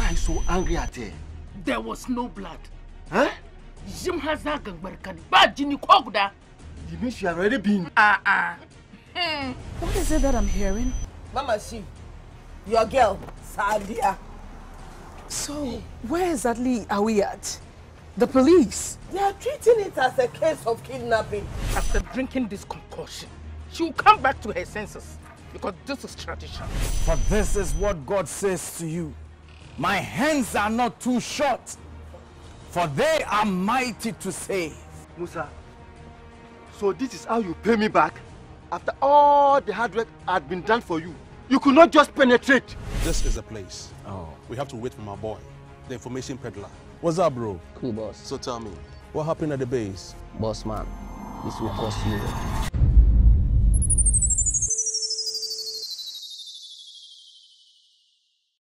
are you so angry at her? There was no blood. Huh? Jim has a gun, bad Ginny Cogda. You mean she already been? What is it that I'm hearing? Mama, your girl, Sadia. So, where exactly are we at? The police? They are treating it as a case of kidnapping. After drinking this concoction, she will come back to her senses. Because this is tradition. For this is what God says to you. My hands are not too short, for they are mighty to save. Musa, so this is how you pay me back? After all the hard work had been done for you, you could not just penetrate. This is the place. Oh. We have to wait for my boy, the information peddler. What's up, bro? Cool, boss. So tell me, What happened at the base? Boss man, this will cost you.